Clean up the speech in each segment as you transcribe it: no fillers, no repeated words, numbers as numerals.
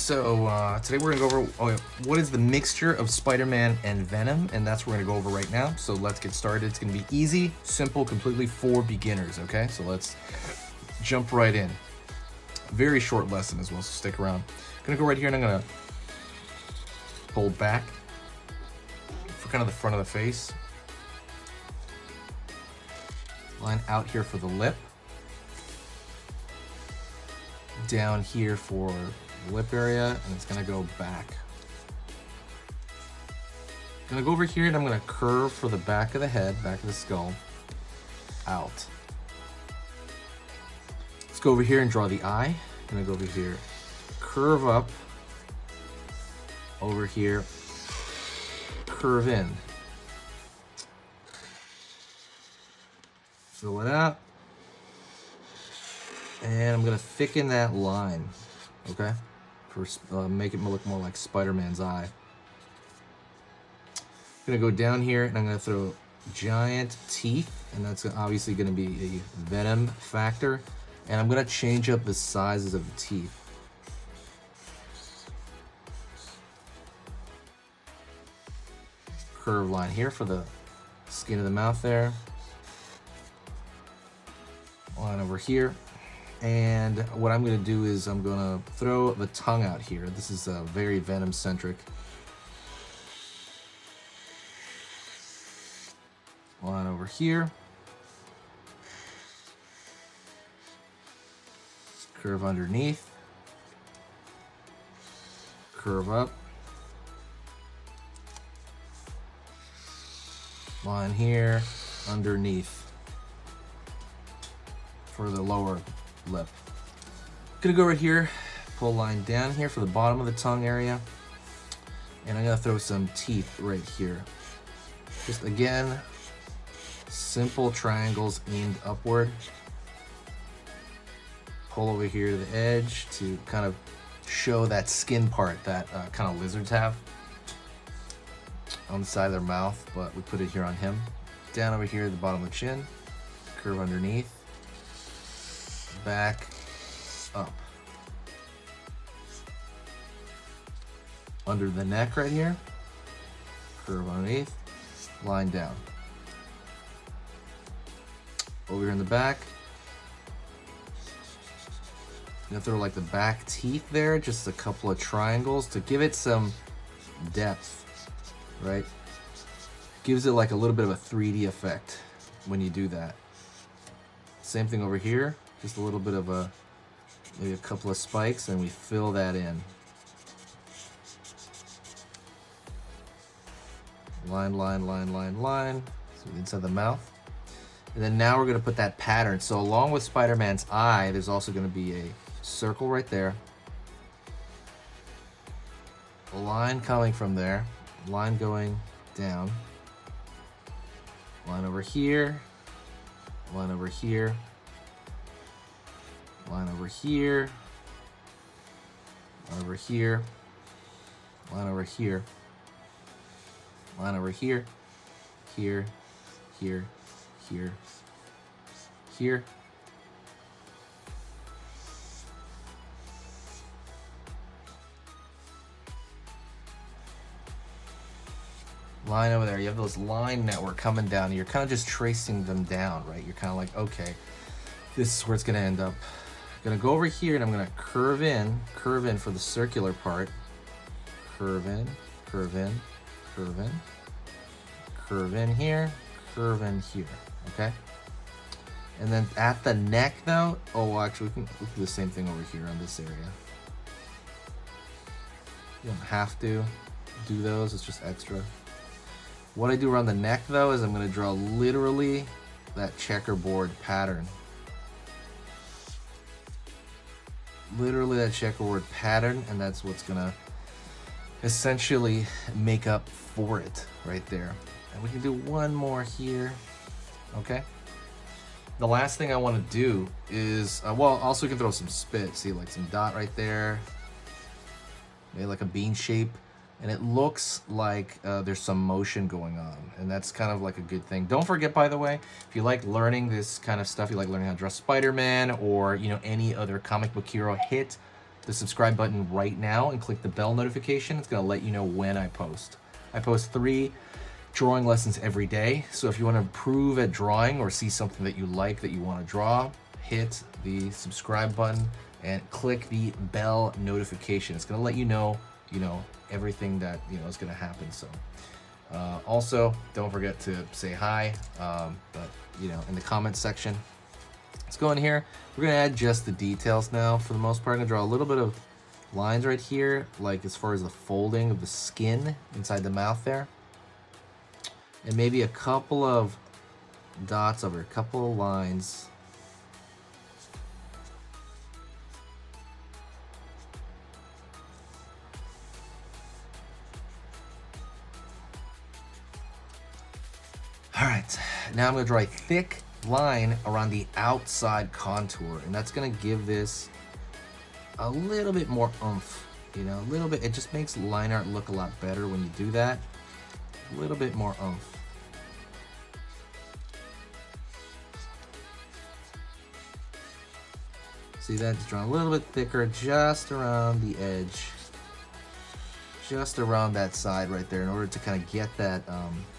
So today we're gonna go over what is the mixture of Spider-Man and Venom, and that's what we're gonna go over right now. So let's get started. It's gonna be easy, simple, completely for beginners, okay? So let's jump right in. Very short lesson as well, so stick around. I'm gonna go right here and I'm gonna pull back for kind of the front of the face. Line out here for the lip. Down here for lip area, and it's gonna go back. I'm gonna go over here and I'm gonna curve for the back of the head, back of the skull, out. Let's go over here and draw the eye. I'm gonna go over here, curve up, over here, curve in. Fill it out. And I'm gonna thicken that line, okay? For make it look more like Spider-Man's eye. I'm gonna go down here and I'm gonna throw giant teeth, and that's obviously gonna be a Venom factor. And I'm gonna change up the sizes of the teeth. Curve line here for the skin of the mouth there. Line over here. And what I'm going to do is I'm going to throw the tongue out here. This is very Venom-centric. Line over here. Curve underneath. Curve up. Line here, underneath for the lower lip. Gonna go right here, pull a line down here for the bottom of the tongue area, and I'm gonna throw some teeth right here. Just again, simple triangles aimed upward. Pull over here to the edge to kind of show that skin part that kind of lizards have on the side of their mouth, but we put it here on him. Down over here at the bottom of the chin, curve underneath. Back up. Under the neck right here, curve underneath, line down. Over here in the back, I'm gonna throw like the back teeth there, just a couple of triangles to give it some depth, right? Gives it like a little bit of a 3D effect when you do that. Same thing over here. Just a little bit of maybe a couple of spikes, and we fill that in. Line, line, line, line, line. So inside the mouth. And then now we're gonna put that pattern. So along with Spider-Man's eye, there's also gonna be a circle right there. A line coming from there. Line going down. Line over here. Line over here. Line over here, line over here, line over here, line over here, here, here, here, here. Line over there. You have those line network coming down. You're kind of just tracing them down, right? You're kind of like, okay, this is where it's going to end up. Gonna go over here and I'm gonna curve in for the circular part. Curve in, curve in, curve in, curve in here, curve in here, okay? And then at the neck though, oh, actually we can do the same thing over here on this area. You don't have to do those, it's just extra. What I do around the neck though is I'm gonna draw literally that checkerboard pattern. Literally that checkerboard pattern, and that's what's gonna essentially make up for it right there. And we can do one more here, okay? The last thing I want to do is, well, also you can throw some spit, see like some dot right there, maybe like a bean shape, and it looks like there's some motion going on, and that's kind of like a good thing. Don't forget, by the way, if you like learning this kind of stuff, you like learning how to draw Spider-Man or, you know, any other comic book hero, hit the subscribe button right now and click the bell notification. It's going to let you know when I post. I post 3 drawing lessons every day. So if you want to improve at drawing or see something that you like that you want to draw, hit the subscribe button and click the bell notification. It's going to let you know, everything that, is going to happen. So also, don't forget to say hi, but, in the comments section. Let's go in here. We're going to add just the details now. For the most part, I'm going to draw a little bit of lines right here, like as far as the folding of the skin inside the mouth there. And maybe a couple of dots over, a couple of lines. All right, now I'm going to draw a thick line around the outside contour, and that's going to give this a little bit more oomph, a little bit. It just makes line art look a lot better when you do that. A little bit more oomph. See that? Just drawing a little bit thicker just around the edge. Just around that side right there in order to kind of get that,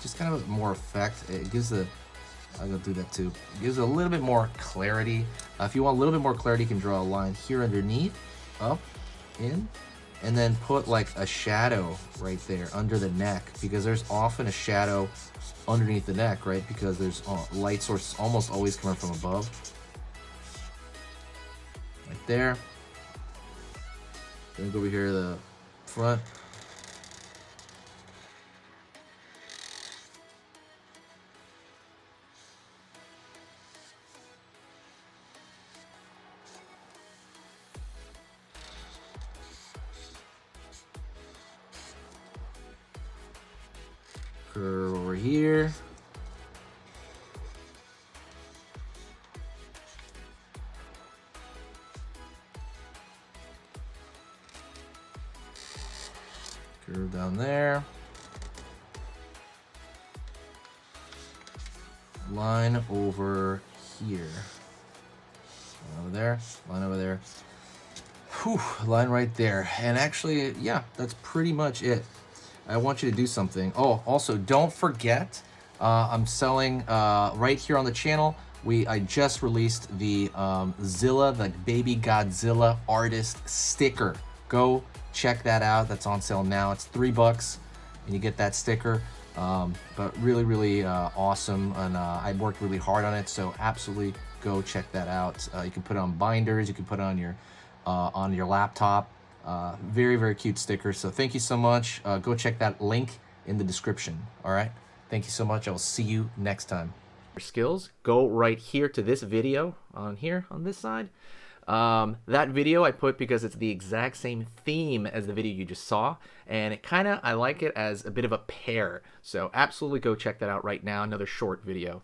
just kind of more effect. It gives the, I'm going to do that too. It gives a little bit more clarity. If you want a little bit more clarity, you can draw a line here underneath, up, in, and then put like a shadow right there under the neck, because there's often a shadow underneath the neck, right? Because there's light sources almost always coming from above. Right there. Then go over here to the front. Curve over here. Curve down there. Line over here. Line over there. Line over there. Whew, line right there. And actually, yeah, that's pretty much it. I want you to do something. Oh, also, don't forget, I'm selling right here on the channel. I just released the Zilla, the Baby Godzilla artist sticker. Go check that out. That's on sale now. It's $3, and you get that sticker. But really, really awesome, and I worked really hard on it. So absolutely go check that out. You can put it on binders. You can put it on your laptop. Very, very cute sticker. So thank you so much. Go check that link in the description. All right. Thank you so much. I will see you next time. Skills, go right here to this video on here on this side. That video I put because it's the exact same theme as the video you just saw, and I like it as a bit of a pair. So absolutely go check that out right now. Another short video.